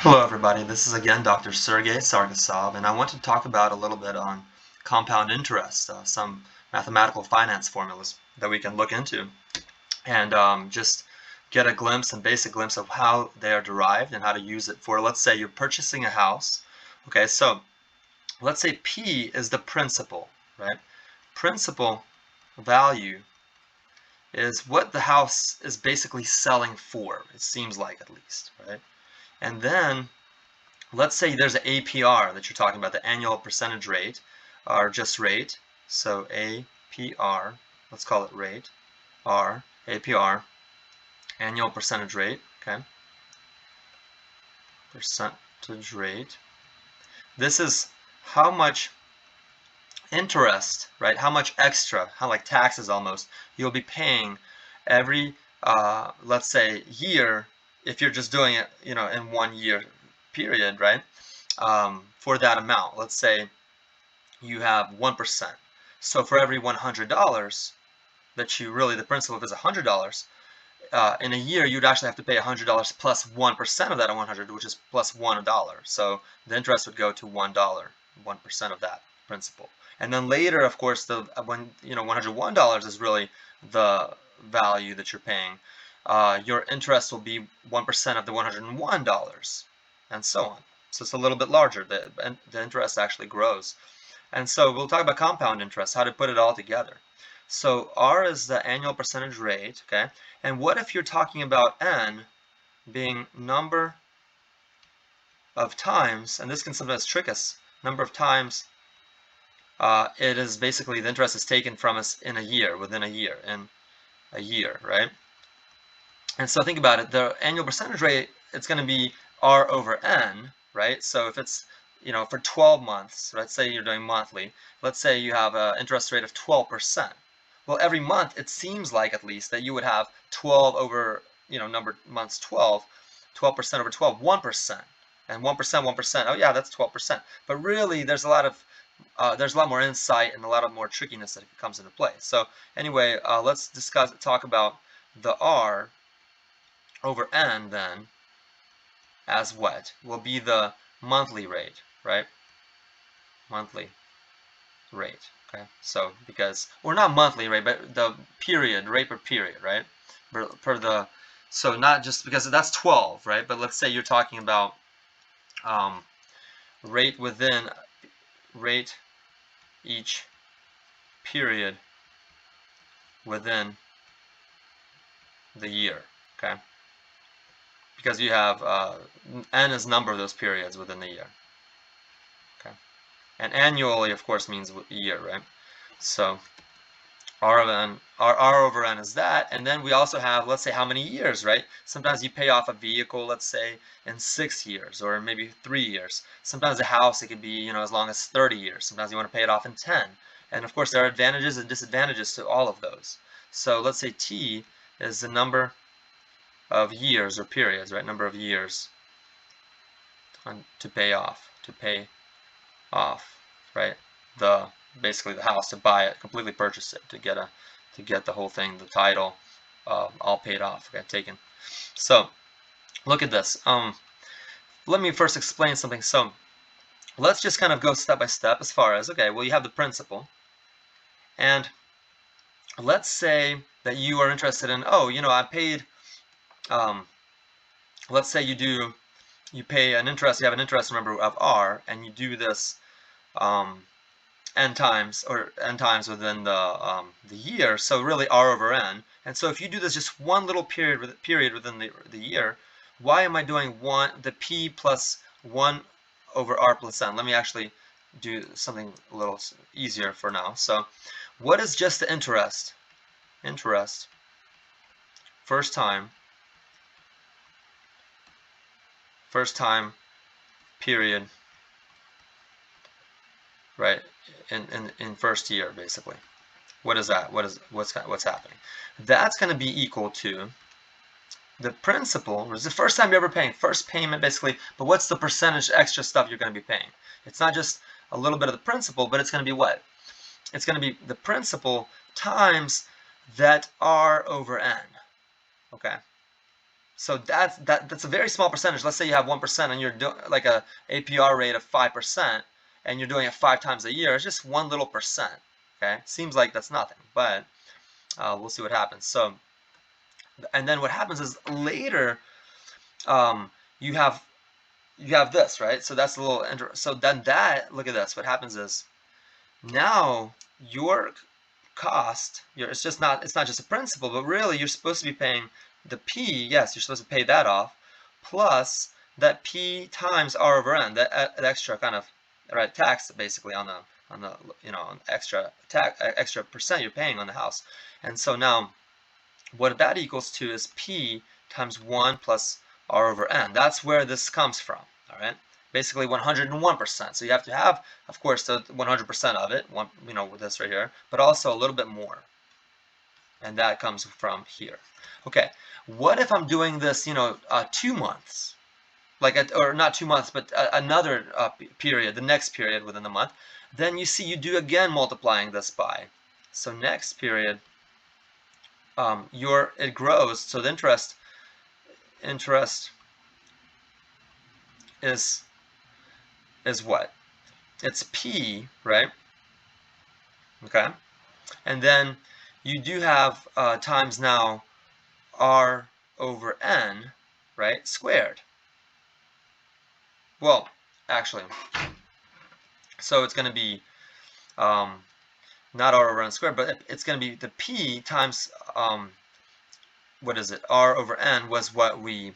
Hello everybody, this is again Dr. Sergey Sargasov, and I want to talk about a little bit on compound interest, some mathematical finance formulas that we can look into, and just get a glimpse and basic glimpse of how they are derived and how to use it for, let's say you're purchasing a house. Okay, so let's say P is the principal, right? Principal value is what the house is basically selling for, it seems like at least, right? And then let's say there's an APR that you're talking about, the annual percentage rate, or just rate. So APR, let's call it rate, R, APR, annual percentage rate, okay? Percentage rate. This is how much interest, right? How much extra, how like taxes almost, you'll be paying every, let's say, year, if you're just doing it, in 1 year period, right? For that amount. Let's say you have 1%. So for every $100 that the principal is $100, in a year you'd actually have to pay $100 plus 1% of that 100, which is plus $1. So the interest would go to $1, 1% of that principal. And then later, of course, when $101 is really the value that you're paying, your interest will be 1% of the $101, and so on. So it's a little bit larger. The interest actually grows. And so we'll talk about compound interest, how to put it all together. So R is the annual percentage rate, okay? And what if you're talking about N being number of times, and this can sometimes trick us, number of times it is basically the interest is taken from us in a year, within a year, right? And so think about it, the annual percentage rate, it's going to be R over N, right? So if it's, for 12 months, let's say you're doing monthly, let's say you have an interest rate of 12%. Well, every month, it seems like at least that you would have 12 over, number months 12, 12% over 12, 1%. And 1%, 1%, oh yeah, that's 12%. But really, there's a lot more insight and a lot of more trickiness that comes into play. So anyway, let's talk about the R over N then as what will be the monthly rate, right? Monthly rate, okay? So or not monthly rate, but the rate per period, right? So not just because that's 12, right? But let's say you're talking about rate each period within the year, okay? Because you have N is number of those periods within the year. Okay, and annually, of course, means year, right? So R over N is that, and then we also have, let's say, how many years, right? Sometimes you pay off a vehicle, let's say, in 6 years, or maybe 3 years. Sometimes a house, it could be, as long as 30 years. Sometimes you want to pay it off in 10. And of course, there are advantages and disadvantages to all of those. So let's say T is the number of years or periods, right? Number of years to pay off, right? Basically the house, to buy it, completely purchase it, to get the whole thing, the title, all paid off, okay, taken. So look at this. Let me first explain something. So let's just kind of go step by step as far as, okay, well, you have the principal, and let's say that you are interested in, I paid, let's say you pay an interest, you have an interest number of R, and you do this n times within the year, so really R over N. And so if you do this just one little period within the year, why am I doing the P plus 1 over R plus N? Let me actually do something a little easier for now. So what is just the interest? Interest, first time period, right, in first year, basically. What is that? What's happening? That's going to be equal to the principal, which is the first time you're ever paying, first payment basically, but what's the percentage extra stuff you're going to be paying? It's not just a little bit of the principal, but it's going to be what? It's going to be the principal times that R over N, okay? So that's a very small percentage. Let's say you have 1% and you're doing like a APR rate of 5%, and you're doing it 5 times a year. It's just one little percent. Okay, seems like that's nothing, but we'll see what happens. So, and then what happens is later, you have this, right? So that's a little. So then look at this. What happens is now your cost, it's not just a principal, but really you're supposed to be paying the P. Yes, you're supposed to pay that off, plus that P times R over N, that extra kind of tax basically on the extra percent you're paying on the house. And so now what that equals to is P times 1 plus R over N. That's where this comes from. All right, basically 101%. So you have to have, of course, the 100% of it, with this right here, but also a little bit more. And that comes from here. Okay, what if I'm doing this, 2 months? Or not 2 months, but another period, the next period within the month. Then you see you do again multiplying this by. So next period, it grows. So the interest is what? It's P, right? Okay, and then you do have times now R over N, right, squared. Well, actually, so it's going to be not R over N squared, but it's going to be the P times what is it? R over N was what we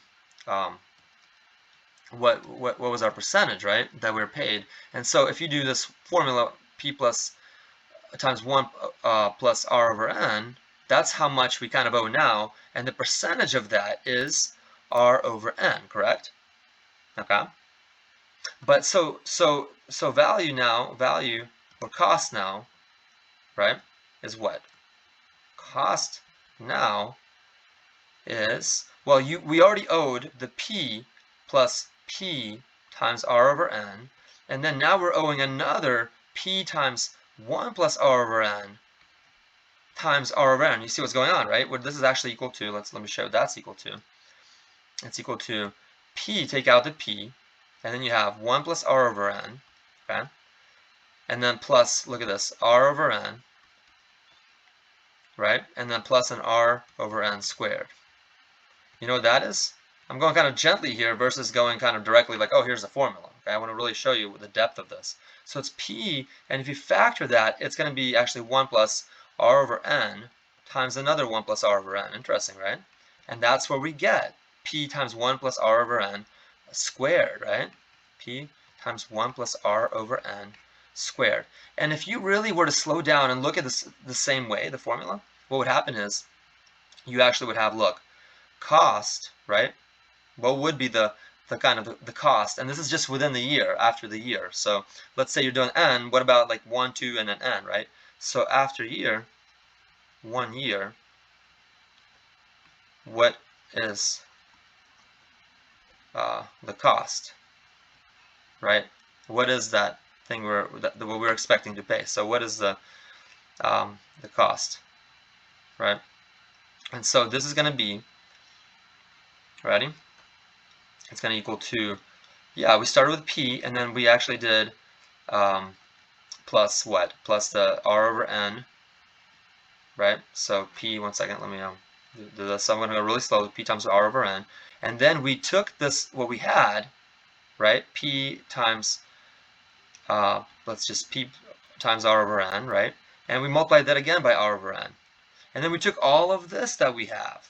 what was our percentage, right, that we were paid. And so if you do this formula, P plus times 1 plus R over N, that's how much we kind of owe now, and the percentage of that is R over N, correct? Okay. But so value or cost now, right, is what? Cost now is, well, we already owed the P plus P times R over N, and then now we're owing another P times 1 plus R over N times R over N. You see what's going on, right? What this is actually equal to, let me show what that's equal to. It's equal to P, take out the P, and then you have 1 plus R over N, okay? And then plus, look at this, R over N, right? And then plus an R over N squared. You know what that is? I'm going kind of gently here versus going kind of directly like, oh, here's the formula. Okay, I want to really show you the depth of this. So it's P, and if you factor that, it's going to be actually 1 plus R over N times another 1 plus R over N. Interesting, right? And that's where we get P times 1 plus R over N squared, right? P times 1 plus R over N squared. And if you really were to slow down and look at this the same way, the formula, what would happen is you actually would have, look, cost, right? What would be the kind of the cost? And this is just within the year, after the year. So let's say you're doing N, what about like 1, 2, and then N, right? So after year, 1 year, what is the cost, right? What is that thing what we're expecting to pay? So what is the cost, right? And so this is going to be, ready? It's going to equal to, yeah, we started with P, and then we actually did plus what? Plus the R over N, right? So P, one second, let me do this. So I'm going to go really slow. P times R over N. And then we took this, what we had, right? P times, let's just P times R over N, right? And we multiplied that again by R over N. And then we took all of this that we have,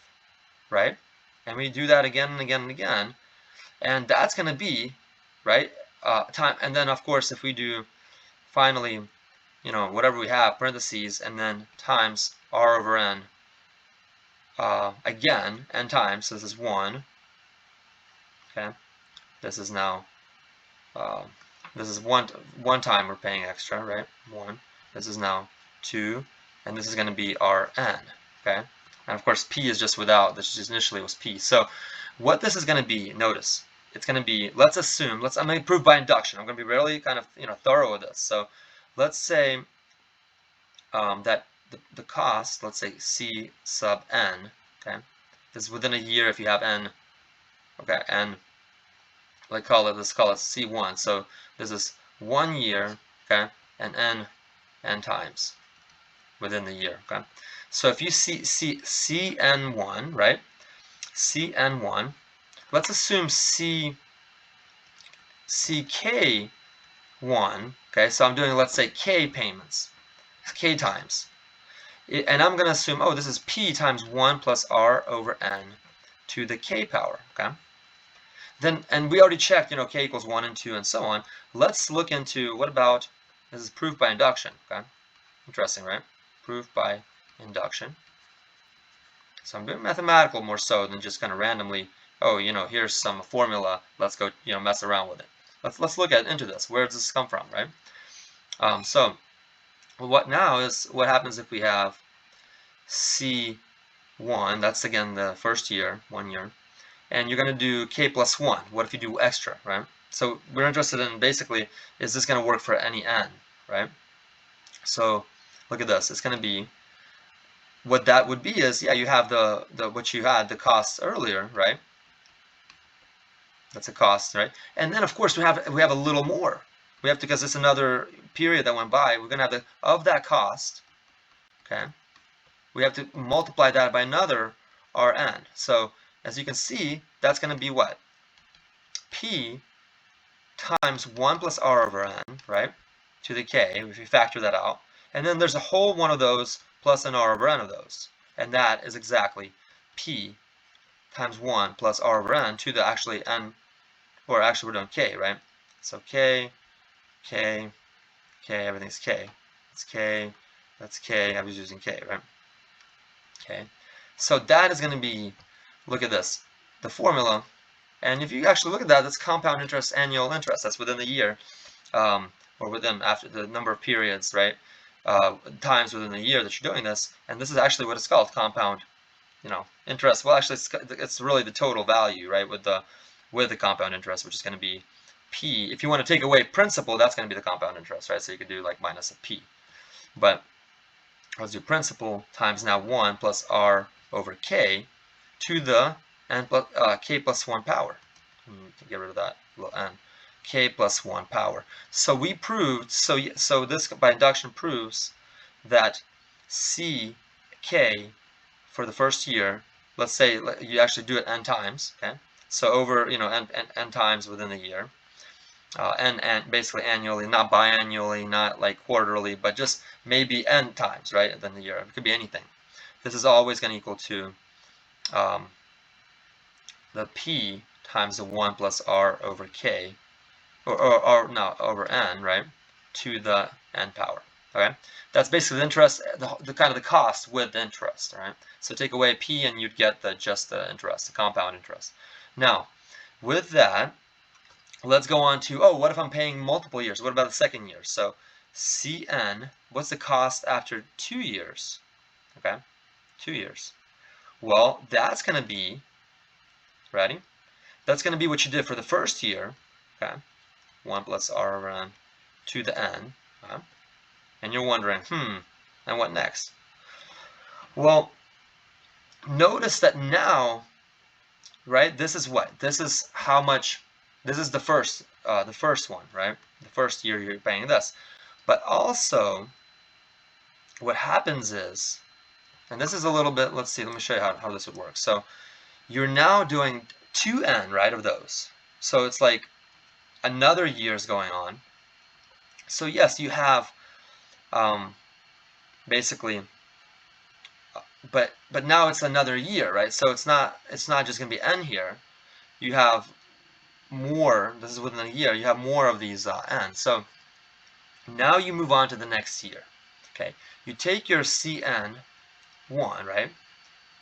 right? And we do that again and again and again. And that's going to be, right, time. And then, of course, if we do finally, whatever we have, parentheses, and then times R over N again, N times, so this is 1. Okay, this is now, this is one time we're paying extra, right? 1. This is now 2, and this is going to be Rn. Okay, and of course P is just without. This just initially was P. So what this is going to be, notice, it's going to be, let's assume, I'm going to prove by induction. I'm going to be really kind of thorough with this. So let's say that the cost, let's say C sub n, okay, is within a year if you have n Okay, and let's call it C1. So this is 1 year, okay, and n times within the year, okay. So if you see Cn1, right? Cn1, let's assume CK1, okay, so I'm doing, let's say, K payments, K times. And I'm going to assume, oh, this is P times 1 plus R over N to the K power, okay? Then, and we already checked, you know, K equals 1 and 2 and so on. Let's look into, what about, this is proof by induction, okay? Interesting, right? Proof by induction. So I'm doing mathematical more so than just kind of randomly, oh, you know, here's some formula, let's go, you know, mess around with it. Let's look into this. Where does this come from, right? So what now is, what happens if we have C1, that's again the first year, 1 year, and you're going to do K plus 1. What if you do extra, right? So we're interested in basically, is this going to work for any n, right? So look at this. It's going to be, what that would be is, yeah, you have the what you had, the cost earlier, right? That's a cost, right? And then of course we have a little more. We have to, because it's another period that went by, we're going to have the, of that cost, okay? We have to multiply that by another Rn. So as you can see, that's going to be what? P times 1 plus R over N, right? To the K, if you factor that out. And then there's a whole one of those plus an R over N of those. And that is exactly P times 1 plus R over N to the actually N, or actually we're doing K, right? So K, K, K, everything's K. It's K, that's K, I was using K, right? Okay, so that is going to be, look at this, the formula, and if you actually look at that, that's compound interest, annual interest, that's within the year, or within, after the number of periods, right, times within the year that you're doing this, and this is actually what it's called, compound, you know, interest. Well, actually, it's really the total value, right, with the compound interest, which is going to be P. If you want to take away principal, that's going to be the compound interest, right, so you could do like minus a P, but let's do principal times now 1 plus R over K to the n plus, K plus 1 power. Get rid of that little n. K plus 1 power. So we proved, so this by induction proves that CK for the first year, let's say you actually do it n times, okay? So over, you know, n times within the year. And basically annually, not biannually, not like quarterly, but just maybe n times, right, than the year. It could be anything. This is always going to equal to the P times the 1 plus R over K, or no, over N, right, to the N power. Okay, that's basically the interest, the kind of the cost with interest. All right, so take away P and you'd get just the interest, the compound interest. Now, with that, let's go on to, oh, what if I'm paying multiple years? What about the second year? So Cn, what's the cost after 2 years? Okay, 2 years. Well, that's going to be, ready? That's going to be what you did for the first year, okay? 1 plus R over N to the N. Okay? And you're wondering, and what next? Well, notice that now, right, this is what? This is how much, this is the first one, right? The first year you're paying this. But also, what happens is, and this is a little bit, let's see, let me show you how this would work. So you're now doing 2n, right, of those. So it's like another year's going on. So yes, you have basically, but now it's another year, right? So it's not just going to be n here. You have more, this is within a year, you have more of these n. So now you move on to the next year. Okay, you take your Cn1, right?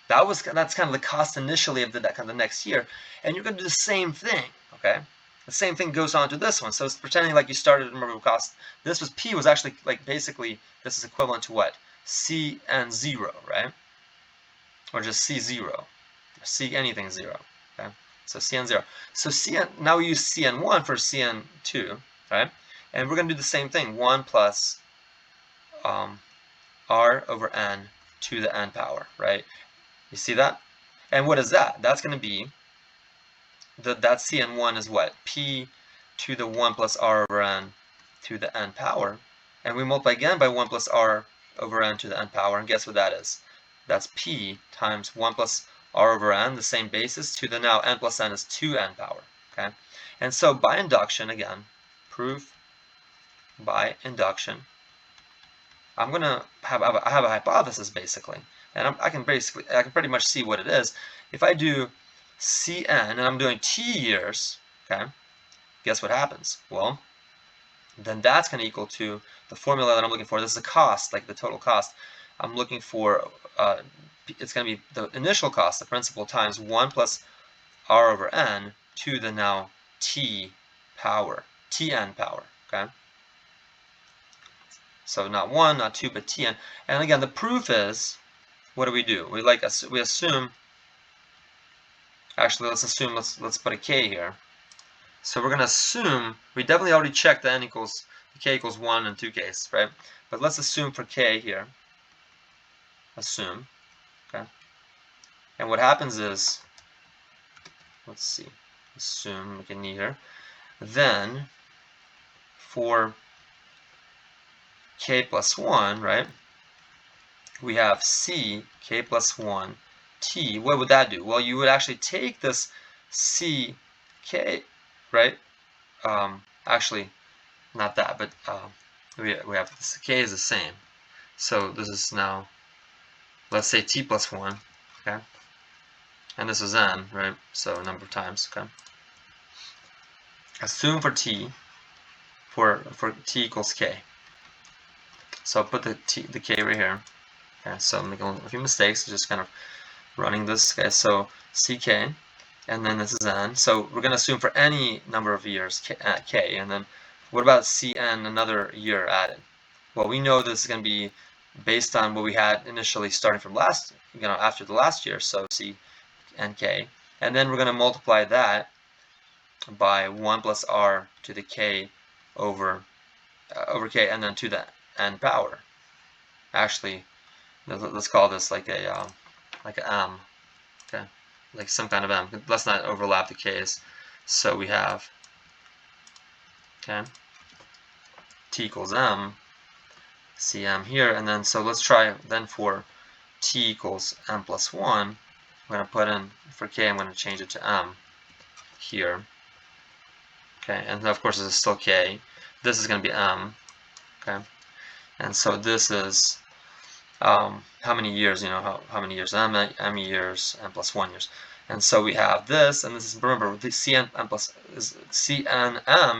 That's kind of the cost initially of the next year, and you're going to do the same thing. Okay, the same thing goes on to this one. So it's pretending like you started at number of cost. This was P was actually like basically this is equivalent to what? Cn0, right? Or just C0, C anything 0. Okay, so Cn0. So Cn, now we use Cn1 for Cn2, right? And we're going to do the same thing. 1 plus R over N to the N power, right? You see that? And what is that? That's going to be that Cn1 is what? P to the 1 plus r over n to the n power. And we multiply again by 1 plus r over n to the n power, and guess what that is? That's P times 1 plus r over n, the same basis, to the now n plus n is 2n power. Okay? And so by induction, again, proof by induction, I have a hypothesis basically, and I can pretty much see what it is. If I do Cn and I'm doing t years, okay, guess what happens? Well, then that's going to equal to the formula that I'm looking for. This is the cost, like the total cost. I'm looking for, it's going to be the initial cost, the principal, times 1 plus r over n to the now t power, tn power, okay? So not 1, not 2, but tn. And again, the proof is, what do? We assume, actually let's put a k here. So we're going to assume, we definitely already checked the k equals 1 and 2 case, right? But let's assume for k here, assume, okay? And what happens is, let's see, assume, make a knee here. Then, for k plus 1, right, we have c, k plus 1, t. What would that do? Well, you would actually take this c, k, right? Actually, not that, but we have this k is the same. So this is now, let's say t plus 1, okay? And this is n, right? So number of times, okay? Assume for t, for t equals k. So I'll put the k right here. Okay, so I'm making a few mistakes, just kind of running this. Okay, so ck, and then this is n. So we're going to assume for any number of years k, and then what about cn, another year added? Well, we know this is going to be based on what we had initially starting from after the last year, so c and k, and then we're going to multiply that by 1 plus r to the k over k, and then to the n power. Actually, let's call this like a m, okay, like some kind of m. Let's not overlap the k's. So we have, okay, t equals m, cm here, and then so let's try then for t equals m plus 1. I'm going to put in, for k, I'm going to change it to m here. Okay, and of course this is still k. This is going to be m, okay, and so this is how many years, how many years, m years, m plus 1 years. And so we have this, and this is, remember, the cnm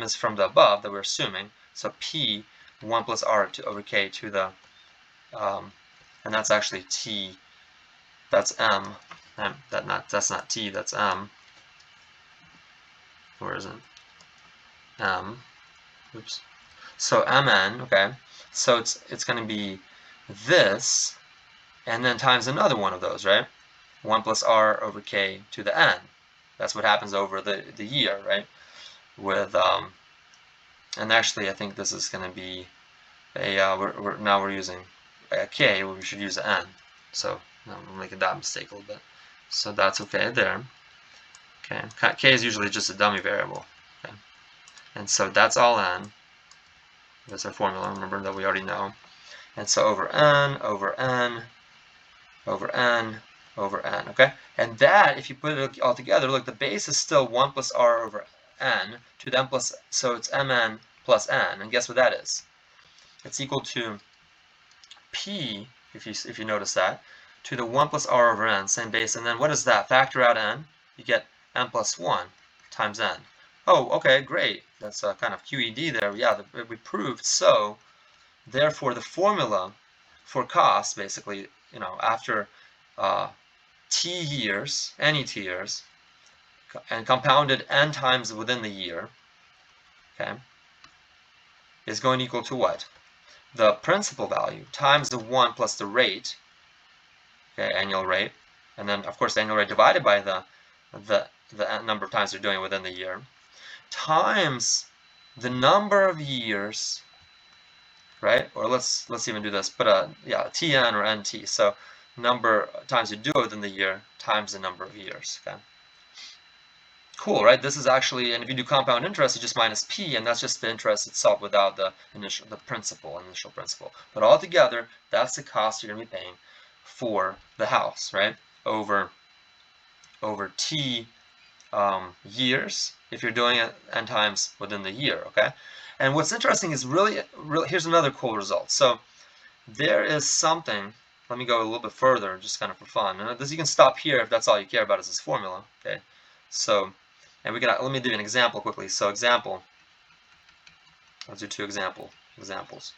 is from the above that we're assuming, so p 1 plus r over k to the, and that's actually t, that's m, that's not t, that's m. Where is it? M, oops. So mn, okay, so it's going to be this, and then times another one of those, right? 1 plus r over k to the n. That's what happens over the year, right? With, and actually I think this is going to be a, now we're using a k, where we should use an n. So I'm making that mistake a little bit. So that's okay there. Okay, k is usually just a dummy variable. Okay, and so that's all n. That's our formula, remember, that we already know. And so over n, over n, over n, over n, okay? And that, if you put it all together, look, the base is still 1 plus r over n to the n plus, so it's mn plus n, and guess what that is? It's equal to p, if you notice that, to the 1 plus r over n, same base, and then what is that? Factor out n, you get n plus 1 times n. Oh, okay, great. That's a kind of QED there. Yeah, we proved so. Therefore, the formula for cost, basically, after t years, any t years, and compounded n times within the year, okay, is going to equal to what? The principal value times the 1 plus the rate, okay, annual rate, and then, of course, the annual rate divided by the number of times they're doing it within the year, times the number of years, right? Or let's even do this, put tn or nt, so number of times you do it within the year times the number of years, okay? Cool, right? This is actually, and if you do compound interest, it's just minus p, and that's just the interest itself without the initial principal. But altogether, that's the cost you're going to be paying for the house, right? Over t years, if you're doing it n times within the year, okay? And what's interesting is really, here's another cool result. So there is something, let me go a little bit further, just kind of for fun. And this, you can stop here if that's all you care about is this formula, okay? So, and let me do an example quickly. So example, let's do two examples.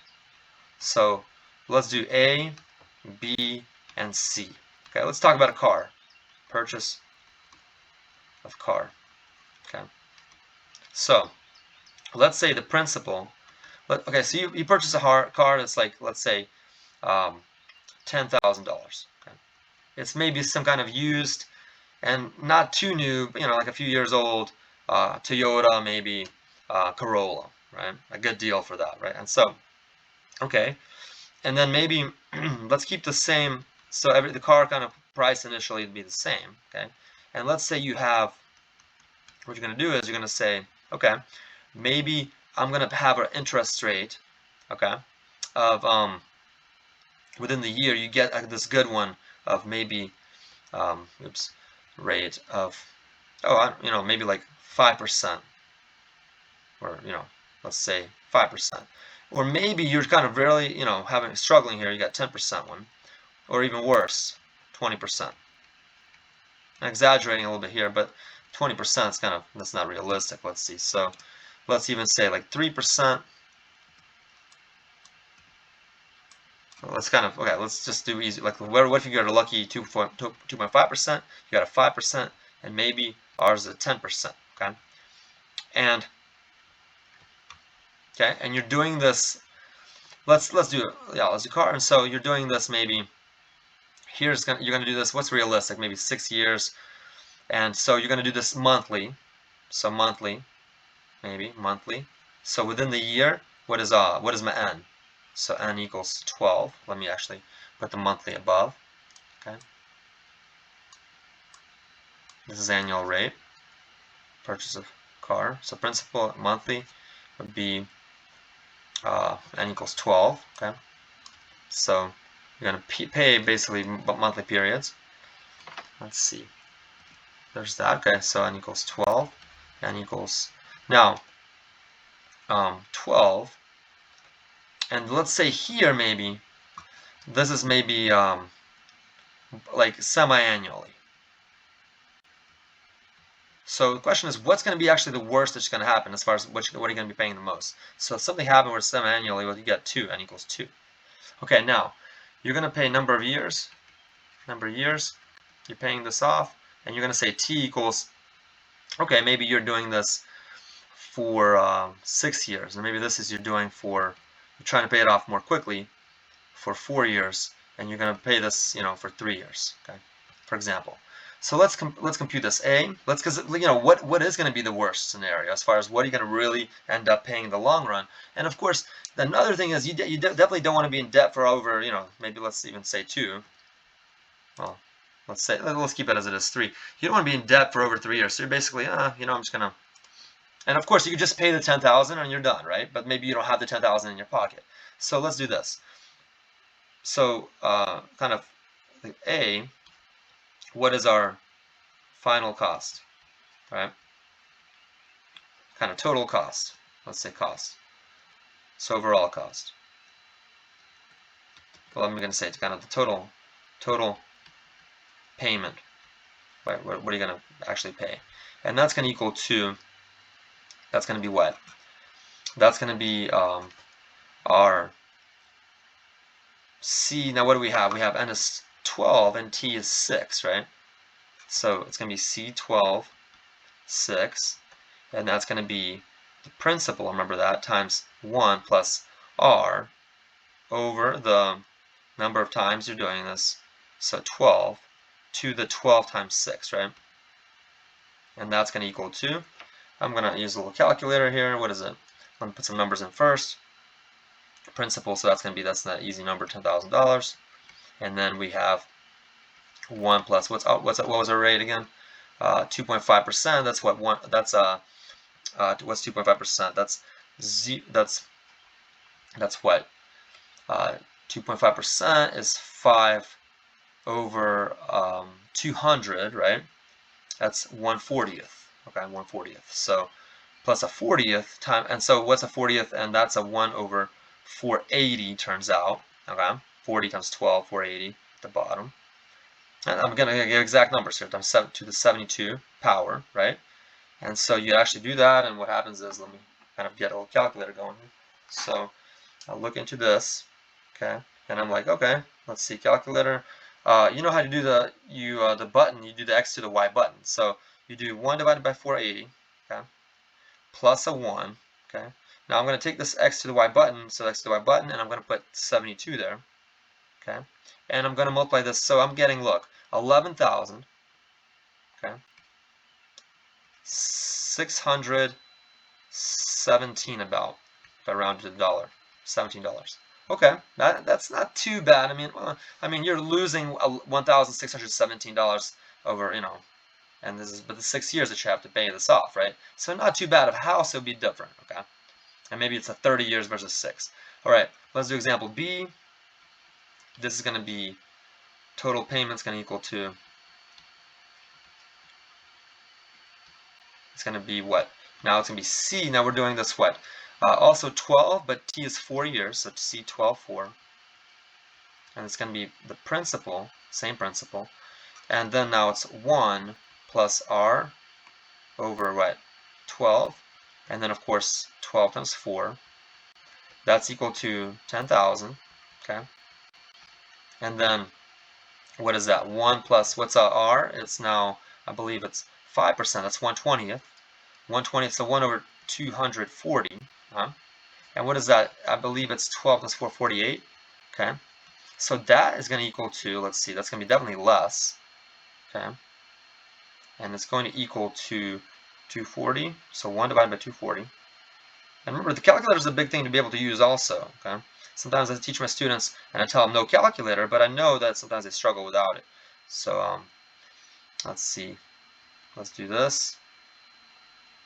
So let's do A, B, and C. Okay, let's talk about a car, purchase of car. Okay, so let's say the principal. Okay, so you purchase a car that's like, let's say, $10,000. Okay, it's maybe some kind of used and not too new, you know, like a few years old, Toyota, maybe Corolla, right? A good deal for that, right? And so, okay, and then maybe let's keep the same. So the car kind of price initially would be the same, okay? And let's say you have, what you're going to do is you're going to say, okay, maybe I'm going to have an interest rate, okay, of within the year you get this good one of maybe rate of maybe like 5%, or let's say 5%, or maybe you're kind of really struggling here, you got 10% one, or even worse, 20%. I'm exaggerating a little bit here, but 20% is that's not realistic. Let's see. So let's even say like 3%. Let's okay, let's just do easy. Like, what if you got a lucky 2.5%? You got a 5%, and maybe ours is a 10%. Okay, and you're doing this. Let's do car. And so you're doing this maybe. You're gonna do this. What's realistic? Maybe 6 years. And so you're gonna do this monthly. So monthly, maybe monthly. So within the year, what is my n? So n equals 12. Let me actually put the monthly above. Okay. This is annual rate. Purchase of car. So principal monthly would be n equals 12. Okay. So you're going to pay basically monthly periods. Let's see. There's that. Okay. So n equals 12. N equals now 12. And let's say here maybe this is maybe like semi-annually. So the question is, what's going to be actually the worst that's going to happen as far as what are you going to be paying the most? So if something happened where it's semi-annually, well, you get 2, n equals 2. Okay, now you're going to pay number of years. You're paying this off, and you're going to say t equals, okay, maybe you're doing this for 6 years, and maybe this is you're trying to pay it off more quickly for 4 years, and you're going to pay this, for 3 years, okay, for example. So let's compute this A. Because what is going to be the worst scenario as far as what are you going to really end up paying in the long run? And of course, another thing is you definitely don't want to be in debt for over maybe let's even say 2. Well, let's keep it as it is 3. You don't want to be in debt for over 3 years. So you're basically I'm just gonna. And of course, you could just pay the 10,000 and you're done, right? But maybe you don't have the 10,000 in your pocket. So let's do this. So kind of the A. What is our final cost, right? Kind of total cost. Let's say cost. So overall cost. Well, I'm going to say it's kind of the total payment. Right? What are you going to actually pay? And that's going to equal to. That's going to be what? That's going to be our C. Now what do we have? We have n is 12 and t is 6, right? So it's going to be C12, 6, and that's going to be the principal, remember that, times 1 plus r over the number of times you're doing this, so 12 to the 12 times 6, right? And that's going to equal to, I'm going to use a little calculator here. What is it? I'm going to put some numbers in first. Principal, so that's that easy number, $10,000. And then we have 1 plus, what was our rate again? 2.5%. That's what one. That's what's 2.5%? That's what 2.5% is 5 over 200, right? That's 1/40th. Okay, 1/40th. So plus a 40th time, and so what's a 40th? And that's a 1 over 480 turns out. Okay, 40 times 12, 480 at the bottom. And I'm going to get exact numbers here, times 7 to the 72 power, right? And so you actually do that, and what happens is, let me kind of get a little calculator going here. So I'll look into this, okay, and I'm like, okay, let's see, calculator. You know how to do the button, you do the x to the y button. So you do 1 divided by 480, okay, plus a 1, okay. Now I'm going to take this x to the y button, so x to the y button, and I'm going to put 72 there, okay. And I'm going to multiply this, so I'm getting, look, 11,000, okay, 617 about, if I round to the dollar, $17. Okay, that's not too bad. I mean, you're losing $1,617 over, and this is but the 6 years that you have to pay this off, right? So not too bad. Of a house, it would be different, okay? And maybe it's a 30 years versus 6. All right, let's do example B. This is going to be total payments going to equal to. It's going to be what? Now it's going to be C. Now we're doing this what? Also 12, but T is 4 years, so C 12, 4. And it's going to be the principal, same principal. And then now it's 1 plus R over what? 12. And then, of course, 12 times 4. That's equal to 10,000. Okay. And then, what is that? 1 plus, what's R? It's now, I believe it's 5%. That's 1/20th. 1/20th, so 1 over 240. And what is that? I believe it's 12 plus 4, 48. Okay. So that is going to equal to, let's see, that's going to be definitely less. Okay. And it's going to equal to 240. So 1 divided by 240. And remember, the calculator is a big thing to be able to use also. Okay. Sometimes I teach my students and I tell them no calculator, but I know that sometimes they struggle without it. So let's see. Let's do this.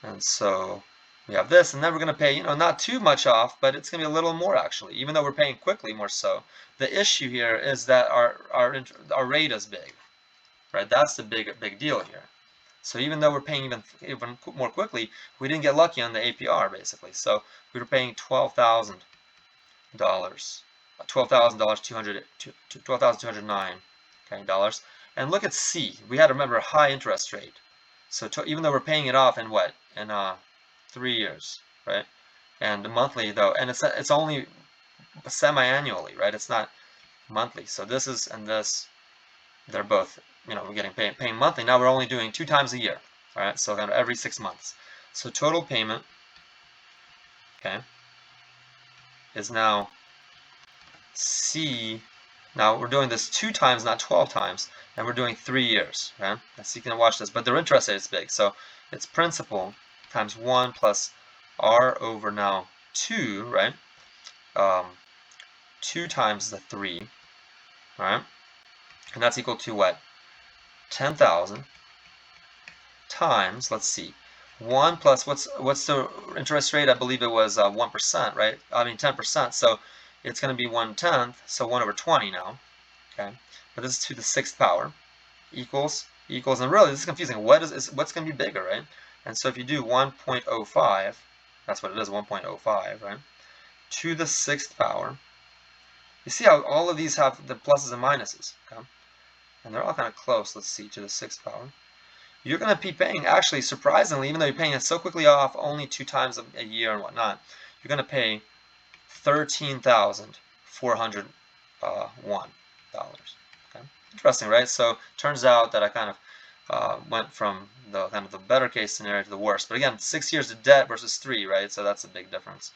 And so we have this, and then we're going to pay, not too much off, but it's going to be a little more actually, even though we're paying quickly more so. The issue here is that our rate is big, right? That's the big deal here. So even though we're paying even more quickly, we didn't get lucky on the APR basically. So we were paying $12,000, $12,209, okay, dollars. And look at C. We had to remember a high interest rate. So even though we're paying it off in what? In 3 years, right? And monthly though, and it's only semi-annually, right? It's not monthly. So this is and this, they're both, we're getting paying monthly. Now we're only doing 2 times a year, all right? So kind of every 6 months. So total payment, okay, is now C. Now we're doing this 2 times, not 12 times, and we're doing 3 years, okay? So you can watch this, but the interest rate is big. So it's principal times 1 plus R over now 2, right? 2 times the 3, all right? And that's equal to what? 10,000 times, let's see, 1 plus, what's the interest rate? I believe it was 1%, right? 10%. So it's going to be 1/10, so 1 over 20 now, okay? But this is to the 6th power, equals, and really this is confusing. What's going to be bigger, right? And so if you do 1.05, that's what it is, 1.05, right? To the 6th power. You see how all of these have the pluses and minuses, okay? And they're all kind of close. Let's see, to the 6th power. You're going to be paying, actually, surprisingly, even though you're paying it so quickly off, only 2 times a year and whatnot, you're going to pay $13,401. Okay, interesting, right? So turns out that I kind of went from the kind of the better case scenario to the worst. But again, 6 years of debt versus 3, right? So that's a big difference.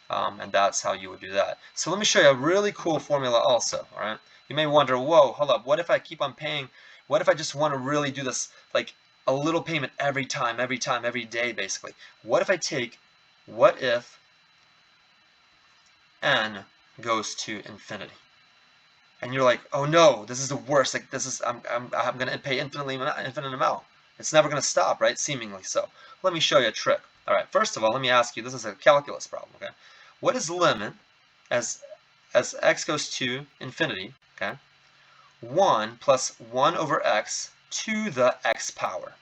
And that's how you would do that. So let me show you a really cool formula also, all right? You may wonder, whoa, hold up, what if I keep on paying? What if I just want to really do this, like a little payment every time, every day, basically? What if n goes to infinity? And you're like, oh no, this is the worst. Like this is, I'm going to pay infinite amount. It's never going to stop, right? Seemingly so. Let me show you a trick. All right, first of all, let me ask you, this is a calculus problem, okay? What is the limit as x goes to infinity, okay? 1 plus 1 over x to the x power.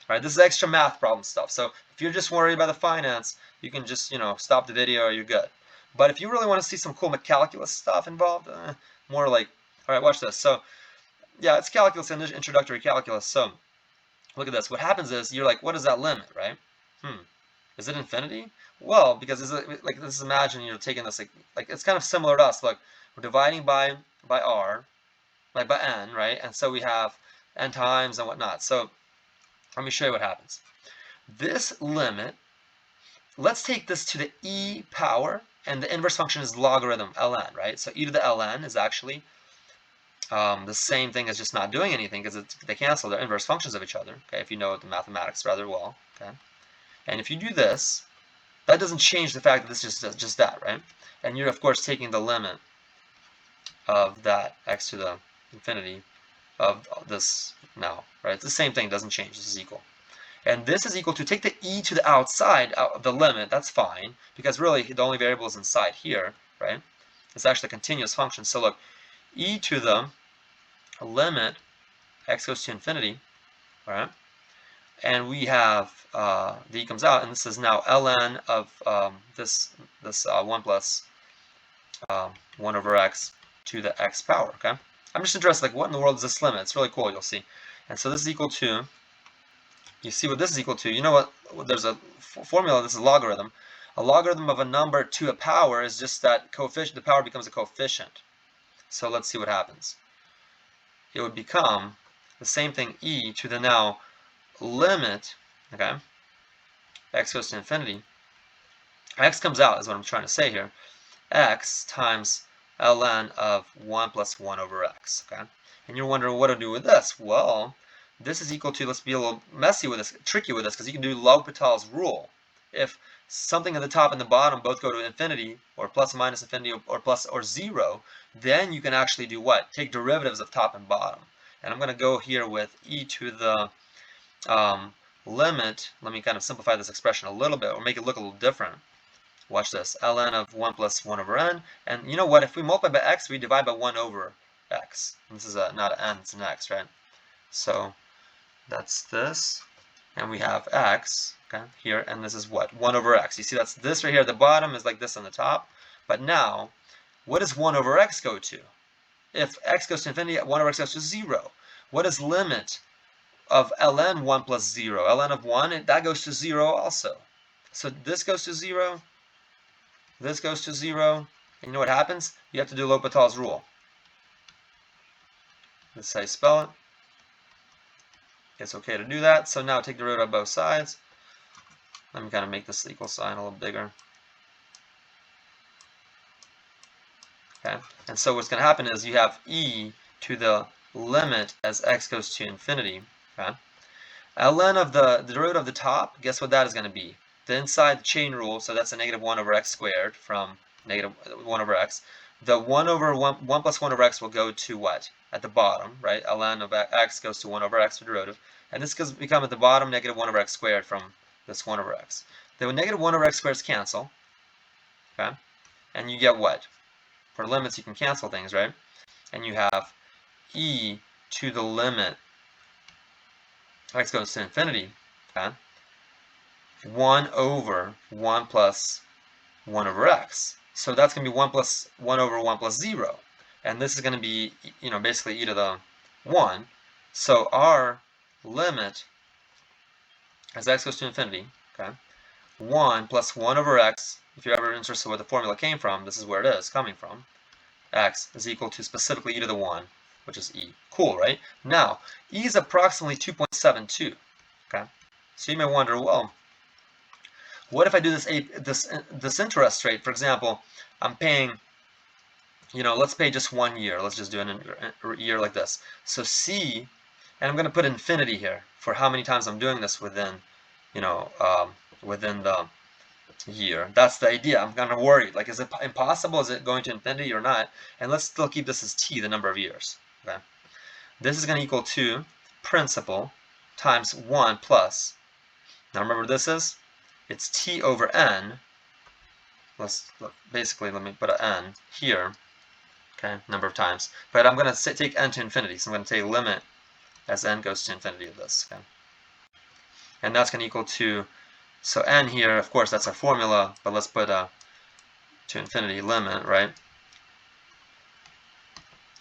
All right, this is extra math problem stuff. So if you're just worried about the finance, you can just, stop the video or you're good. But if you really want to see some cool calculus stuff involved, more like, all right, watch this. So yeah, it's calculus and introductory calculus. So look at this. What happens is you're like, what is that limit, right? Is it infinity? Well, because like this is, imagine you're taking this like it's kind of similar to us. Look, we're dividing by r, by n, right? And so we have n times and whatnot. So let me show you what happens. This limit, let's take this to the e power, and the inverse function is logarithm ln, right? So e to the ln is actually the same thing as just not doing anything, because they cancel. They're inverse functions of each other, okay, if you know the mathematics rather well, okay? And if you do this, that doesn't change the fact that this is just that, right? And you're, of course, taking the limit of that x to the infinity of this now, right? It's the same thing, doesn't change. This is equal. And this is equal to, take the e to the outside of the limit, that's fine, because really the only variable is inside here, right? It's actually a continuous function. So look, e to the limit x goes to infinity, all right? And we have the e comes out, and this is now ln of this 1 plus 1 over x to the x power, okay? I'm just interested, like, what in the world is this limit? It's really cool, you'll see. And so this is equal to, you see what this is equal to. You know what, there's a formula, this is logarithm. A logarithm of a number to a power is just that coefficient, the power becomes a coefficient. So let's see what happens. It would become the same thing, e to the now limit, okay, x goes to infinity. X comes out is what I'm trying to say here. X times ln of 1 plus 1 over x, okay? And you're wondering what to do with this. Well, this is equal to, let's be a little messy with this, tricky with this, because you can do L'Hopital's rule. If something at the top and the bottom both go to infinity, or plus or minus infinity, or plus or 0, then you can actually do what? Take derivatives of top and bottom. And I'm going to go here with e to the limit. Let me kind of simplify this expression a little bit, or make it look a little different. Watch this. Ln of 1 plus 1 over n. And you know what? If we multiply by x, we divide by 1 over x. And this is not an n, it's an x, right? So that's this. And we have x, okay, here. And this is what? 1 over x. You see, that's this right here at the bottom is like this on the top. But now, what does 1 over x go to? If x goes to infinity, 1 over x goes to 0. What is limit of ln 1 plus 0? Ln of 1, that goes to 0 also. So this goes to 0. This goes to 0, and you know what happens? You have to do L'Hopital's rule. This is how you spell it. It's okay to do that. So now take the derivative of both sides. Let me kind of make this equal sign a little bigger. Okay, and so what's going to happen is you have e to the limit as x goes to infinity. Okay, ln of the derivative of the top, guess what that is going to be? The inside the chain rule, so that's a negative 1 over x squared from negative 1 over x. The 1 over 1 plus 1 over x will go to what? At the bottom, right? Ln of x goes to 1 over x for derivative. And this goes become at the bottom negative 1 over x squared from this 1 over x. The negative 1 over x squares cancel. Okay? And you get what? For limits, you can cancel things, right? And you have e to the limit x goes to infinity. Okay? 1 over 1 plus 1 over x. So that's going to be 1 plus 1 over 1 plus 0. And this is going to be, basically e to the 1. So our limit as x goes to infinity, okay, 1 plus 1 over x, if you're ever interested in where the formula came from, this is where it is coming from, x is equal to specifically e to the 1, which is e. Cool, right? Now, e is approximately 2.72, okay? So you may wonder, well, what if I do this interest rate? For example, I'm paying, let's pay just 1 year. Let's just do a year like this. So C, and I'm going to put infinity here for how many times I'm doing this within, within the year. That's the idea. I'm kind of worried. Like, is it impossible? Is it going to infinity or not? And let's still keep this as t, the number of years. Okay. This is going to equal to principal times 1 plus. Now remember what this is? It's t over n. Basically, let me put an n here. Okay, number of times. But I'm going to take n to infinity. So I'm going to take limit as n goes to infinity of this. Okay? And that's going to equal to, so n here, of course, that's our formula, but let's put a to infinity limit, right?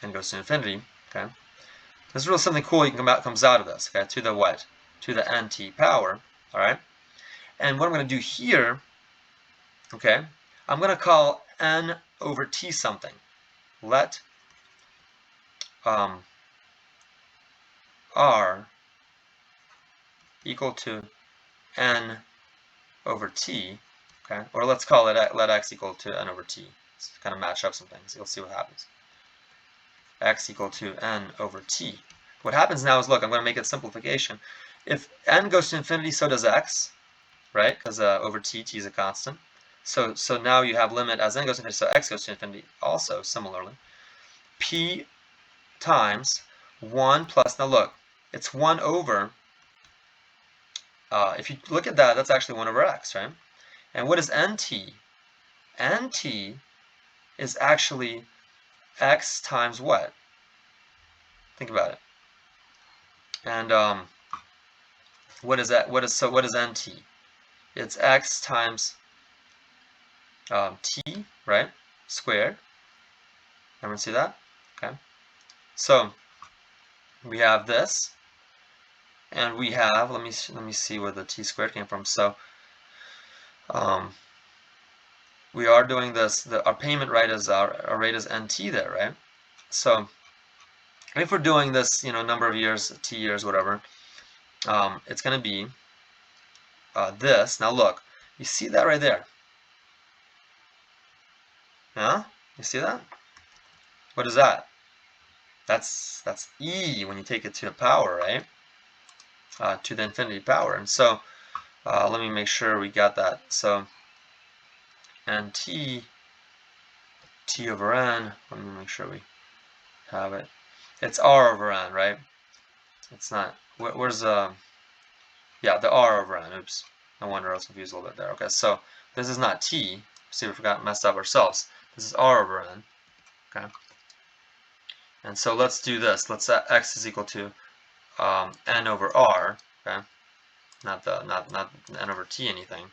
N goes to infinity. Okay. There's really something cool comes out of this. Okay, to the what? To the nt power. All right. And what I'm going to do here, okay, I'm going to call n over t something. Let r equal to n over t, okay, or let's call it let x equal to n over t. Let's kind of match up some things. You'll see what happens. X equal to n over t. What happens now is, look, I'm going to make it simplification. If n goes to infinity, so does x, right? Because over t is a constant. So now you have limit as n goes to infinity, so x goes to infinity also, similarly. P times 1 plus, now look, it's 1 over, if you look at that, that's actually 1 over x, right? And what is nt? Nt is actually x times what? Think about it. And what is that? What is nt? It's x times t, right? Squared. Everyone see that? Okay. So we have this, and we have, let me see where the t squared came from. So we are doing this. Our payment rate is our rate is nt there, right? So if we're doing this, number of years, t years, whatever, it's going to be this. Now look, you see that right there? Huh? You see that? What is that? That's e when you take it to the power, right? To the infinity power. And so let me make sure we got that. So and t over n, let me make sure we have it. It's r over n, right? It's not, where's yeah, the r over n. Oops, no wonder I was confused a little bit there. Okay, so this is not t. See, we forgot, messed up ourselves. This is r over n. Okay, and so let's do this. Let's set x is equal to n over r. Okay, not n over t anything.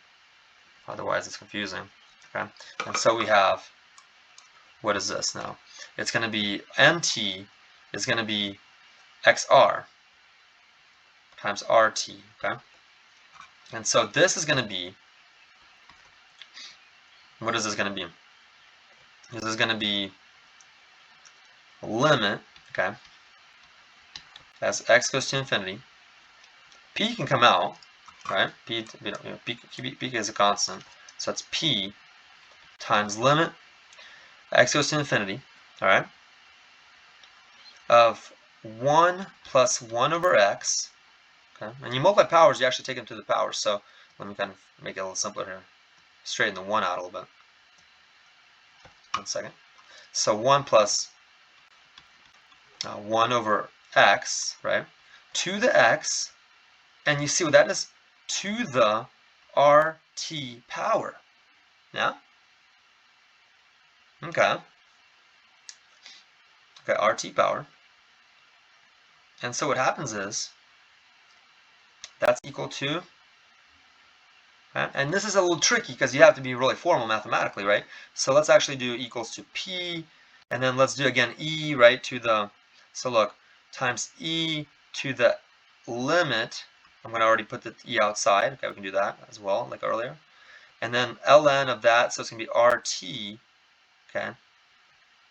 Otherwise, it's confusing. Okay, and so we have, what is this now? It's going to be nt is going to be xr times rt. Okay, and so this is going to be, what is this going to be? This is going to be limit, okay, as x goes to infinity. P can come out, right? P is a constant, so it's p times limit x goes to infinity, all right, of 1 plus 1 over x, okay, and you multiply powers, you actually take them to the power, so let me kind of make it a little simpler here. Straighten the 1 out a little bit. 1 second. So 1 plus 1 over x, right, to the x, and you see what that is? To the RT power. Yeah? Okay. Okay, RT power. And so what happens is, that's equal to, okay, and this is a little tricky because you have to be really formal mathematically, right? So let's actually do equals to P, and then let's do again E, right, to the, so look, times E to the limit. I'm going to already put the E outside. Okay, we can do that as well, like earlier. And then ln of that, so it's going to be RT, okay?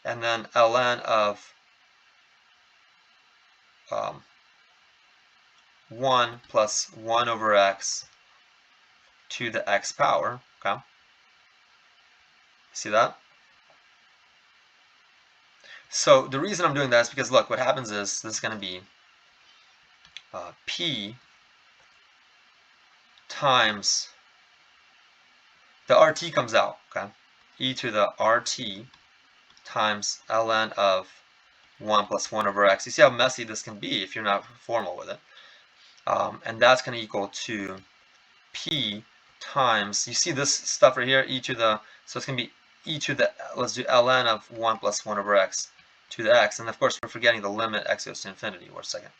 And then ln of 1 plus 1 over x to the x power, okay? See that? So the reason I'm doing that is because, look, what happens is, this is going to be P times, the RT comes out, okay? E to the RT times ln of 1 plus 1 over x. You see how messy this can be if you're not formal with it. and that's going to equal to p times, you see this stuff right here, e to the, so it's going to be e to the, let's do ln of 1 plus 1 over x to the x, and of course we're forgetting the limit x goes to infinity. One second.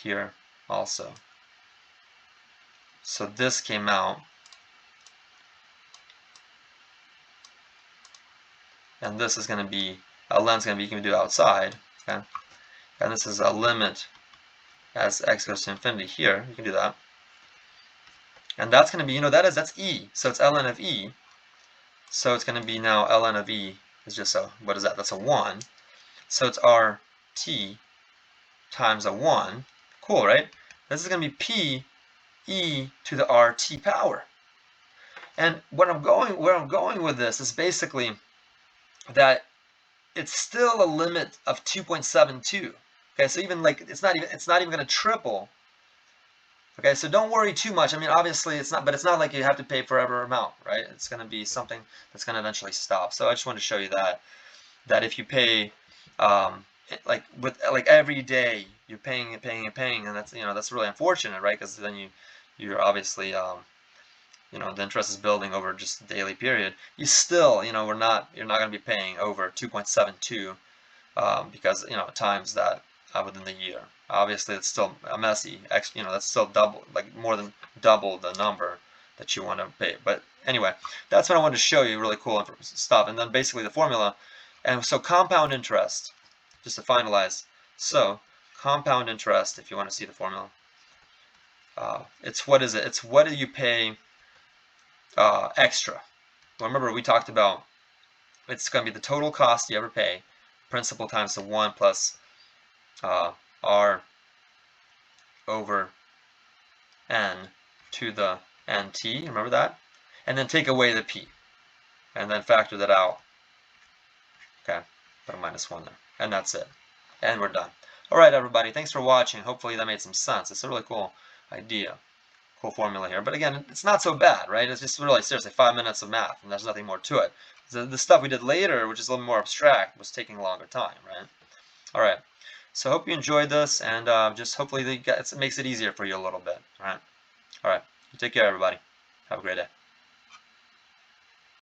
Here also. So this came out, and this is going to be, ln is going to be, you can do outside, okay? And this is a limit as x goes to infinity here, you can do that. And that's going to be, you know, that's e, so it's ln of e. So it's going to be now ln of e is just a, what is that? That's a 1. So it's rt times a 1. Cool, right? This is going to be p e to the rt power. And where I'm going with this is basically that it's still a limit of 2.72. Okay, so even like it's not even going to triple. Okay, so don't worry too much. I mean, obviously it's not, but it's not like you have to pay forever amount, right? It's going to be something that's going to eventually stop. So I just want to show you that if you pay, like every day you're paying and paying and paying, and that's, you know, that's really unfortunate, right? Because then you're obviously, you know, the interest is building over just a daily period. You still, you know, you're not going to be paying over 2.72 because, you know, times that within the year. Obviously, it's still a messy, you know, that's still double, like more than double the number that you want to pay. But anyway, that's what I wanted to show you, really cool stuff. And then basically the formula, and so compound interest, just to finalize. So compound interest, if you want to see the formula, it's what is it? It's what do you pay extra. Well, remember we talked about it's going to be the total cost you ever pay, principal times the 1 plus r over n to the nt, remember that? And then take away the p, and then factor that out. Okay, put a -1 there, and that's it. And we're done. All right, everybody, thanks for watching. Hopefully that made some sense. It's a really cool idea, cool formula here. But again, it's not so bad, right? It's just really, seriously, 5 minutes of math, and there's nothing more to it. The stuff we did later, which is a little more abstract, was taking a longer time, right? All right. So I hope you enjoyed this, and just hopefully it makes it easier for you a little bit. All right. You take care, everybody. Have a great day.